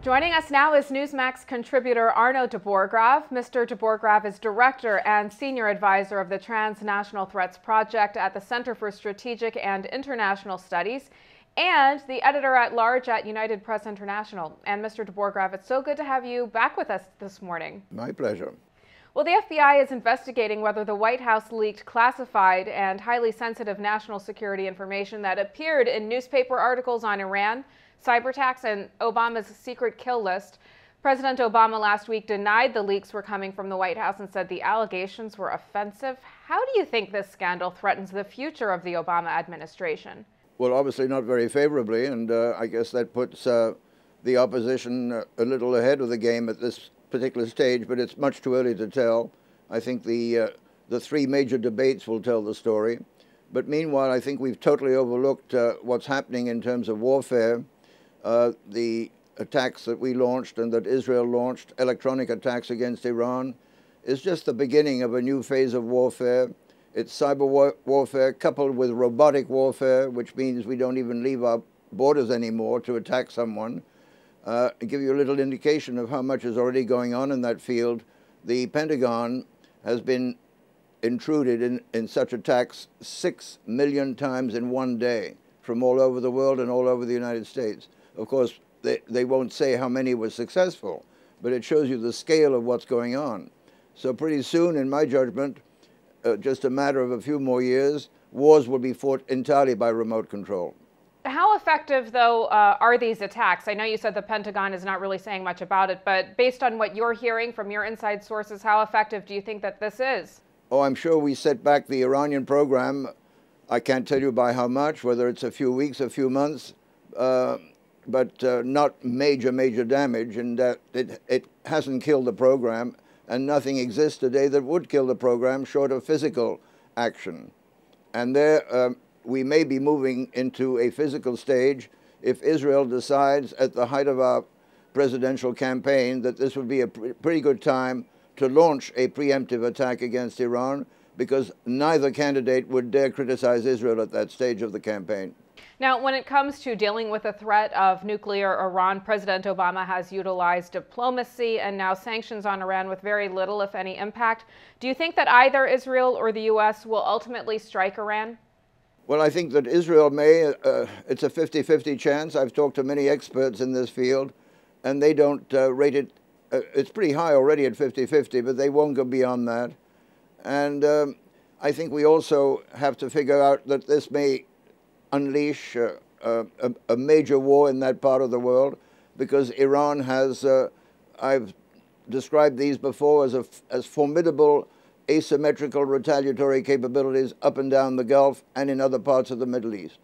Joining us now is Newsmax contributor Arno DeBorchgrave. Mr. DeBorchgrave is director and senior advisor of the Transnational Threats Project at the Center for Strategic and International Studies and the editor-at-large at United Press International. And Mr. DeBorchgrave, it's so good to have you back with us this morning. My pleasure. Well, the FBI is investigating whether the White House leaked classified and highly sensitive national security information that appeared in newspaper articles on Iran, cyber attacks, and Obama's secret kill list. President Obama last week denied the leaks were coming from the White House and said the allegations were offensive. How do you think this scandal threatens the future of the Obama administration? Well, obviously not very favorably, and I guess that puts the opposition a little ahead of the game at this particular stage, but it's much too early to tell. I think the three major debates will tell the story. But meanwhile, I think we've totally overlooked what's happening in terms of warfare. The attacks that we launched and that Israel launched, electronic attacks against Iran, is just the beginning of a new phase of warfare. It's cyber warfare coupled with robotic warfare, which means we don't even leave our borders anymore to attack someone. Give you a little indication of how much is already going on in that field. The Pentagon has been intruded in such attacks 6 million times in one day from all over the world and all over the United States. Of course, they won't say how many were successful, but it shows you the scale of what's going on. So pretty soon, in my judgment, just a matter of a few more years, wars will be fought entirely by remote control. How effective, though, are these attacks? I know you said the Pentagon is not really saying much about it, but based on what you're hearing from your inside sources, how effective do you think that this is? Oh, I'm sure we set back the Iranian program. I can't tell you by how much, whether it's a few weeks, a few months, but not major damage, and that it hasn't killed the program, and nothing exists today that would kill the program short of physical action. And there, we may be moving into a physical stage if Israel decides at the height of our presidential campaign that this would be a pretty good time to launch a preemptive attack against Iran, because neither candidate would dare criticize Israel at that stage of the campaign. Now, when it comes to dealing with the threat of nuclear Iran, President Obama has utilized diplomacy and now sanctions on Iran with very little, if any, impact. Do you think that either Israel or the U.S. will ultimately strike Iran? Well, I think that Israel may. It's a 50-50 chance. I've talked to many experts in this field, and they don't rate it. It's pretty high already at 50-50, but they won't go beyond that. And I think we also have to figure out that this may unleash a major war in that part of the world, because Iran has, I've described these before as formidable asymmetrical retaliatory capabilities up and down the Gulf and in other parts of the Middle East.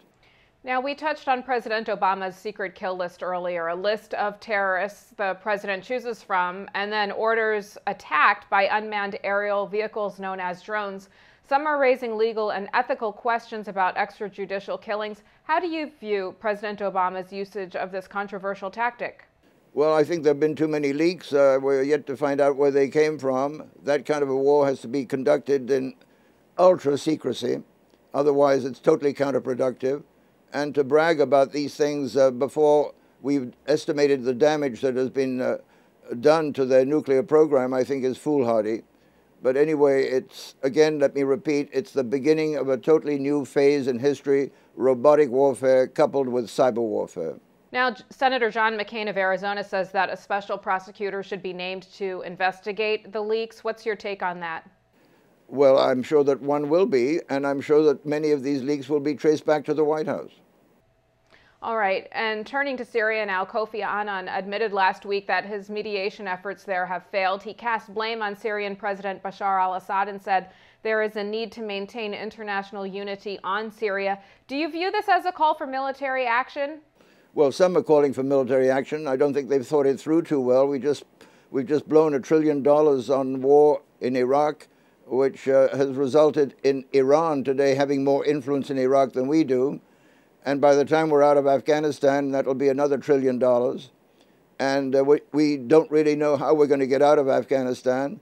Now, we touched on President Obama's secret kill list earlier, a list of terrorists the president chooses from and then orders attacked by unmanned aerial vehicles known as drones. Some are raising legal and ethical questions about extrajudicial killings. How do you view President Obama's usage of this controversial tactic? Well, I think there have been too many leaks. We're yet to find out where they came from. That kind of a war has to be conducted in ultra secrecy. Otherwise, it's totally counterproductive. And to brag about these things before we've estimated the damage that has been done to their nuclear program, I think is foolhardy. But anyway, it's, again, let me repeat, it's the beginning of a totally new phase in history, robotic warfare coupled with cyber warfare. Now, Senator John McCain of Arizona says that a special prosecutor should be named to investigate the leaks. What's your take on that? Well, I'm sure that one will be, and I'm sure that many of these leaks will be traced back to the White House. All right, and turning to Syria now, Kofi Annan admitted last week that his mediation efforts there have failed. He cast blame on Syrian President Bashar al-Assad and said there is a need to maintain international unity on Syria. Do you view this as a call for military action? Well, some are calling for military action. I don't think they've thought it through too well. We've just blown $1 trillion on war in Iraq, which has resulted in Iran today having more influence in Iraq than we do. And by the time we're out of Afghanistan, that'll be another $1 trillion. And we don't really know how we're going to get out of Afghanistan.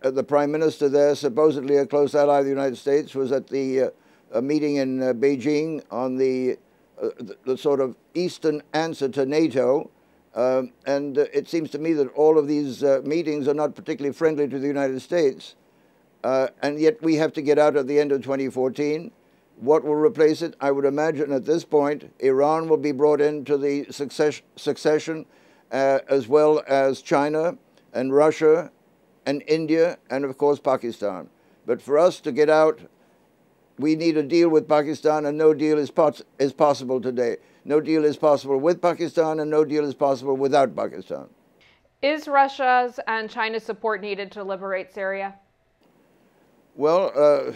The prime minister there, supposedly a close ally of the United States, was at the meeting in Beijing on the sort of Eastern answer to NATO. And it seems to me that all of these meetings are not particularly friendly to the United States. And yet we have to get out at the end of 2014. What will replace it? I would imagine at this point, Iran will be brought into the succession, as well as China and Russia and India and, of course, Pakistan. But for us to get out, we need a deal with Pakistan, and no deal is possible today. No deal is possible with Pakistan, and no deal is possible without Pakistan. Is Russia's and China's support needed to liberate Syria? Well,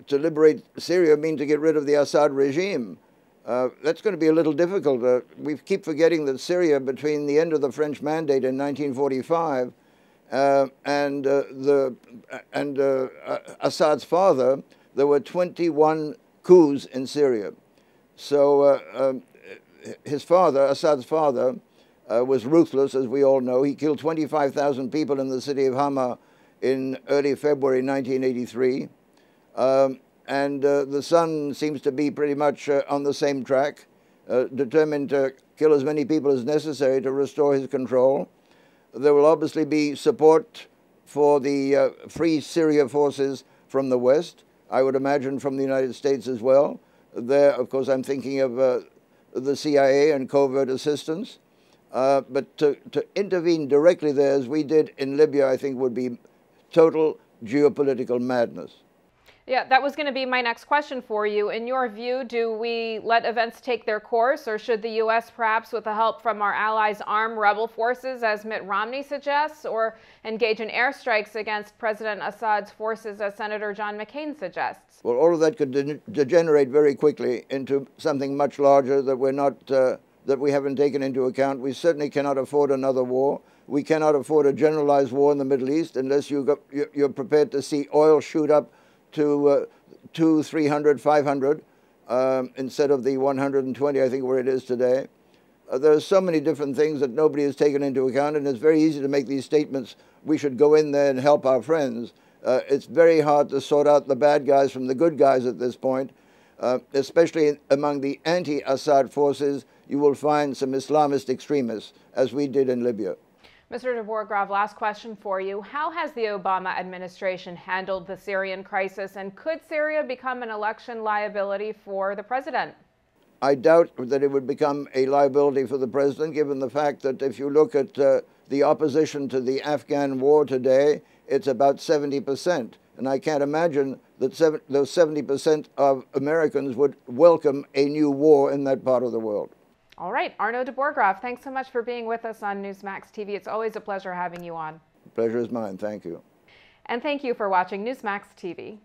to liberate Syria means to get rid of the Assad regime. That's going to be a little difficult. We keep forgetting that Syria, between the end of the French Mandate in 1945 and Assad's father, there were 21 coups in Syria. So his father, Assad's father, was ruthless, as we all know. He killed 25,000 people in the city of Hama in early February 1983. And the son seems to be pretty much on the same track, determined to kill as many people as necessary to restore his control. There will obviously be support for the Free Syria forces from the West, I would imagine from the United States as well. There, of course, I'm thinking of the CIA and covert assistance. But to intervene directly there, as we did in Libya, I think would be total geopolitical madness. Yeah, that was going to be my next question for you. In your view, do we let events take their course, or should the U.S. perhaps, with the help from our allies, arm rebel forces, as Mitt Romney suggests, or engage in airstrikes against President Assad's forces, as Senator John McCain suggests? Well, all of that could degenerate very quickly into something much larger that we're not, that we haven't taken into account. We certainly cannot afford another war. We cannot afford a generalized war in the Middle East unless you're prepared to see oil shoot up to 200, 300, 500 instead of the 120, I think, where it is today. There are so many different things that nobody has taken into account, and it's very easy to make these statements, we should go in there and help our friends. It's very hard to sort out the bad guys from the good guys at this point, especially among the anti-Assad forces. You will find some Islamist extremists, as we did in Libya. Mr. DeBorchgrave, last question for you. How has the Obama administration handled the Syrian crisis, and could Syria become an election liability for the president? I doubt that it would become a liability for the president, given the fact that if you look at the opposition to the Afghan war today, it's about 70%. And I can't imagine that those 70% of Americans would welcome a new war in that part of the world. All right, Arnaud DeBorchgrave, thanks so much for being with us on Newsmax TV. It's always a pleasure having you on. The pleasure is mine. Thank you. And thank you for watching Newsmax TV.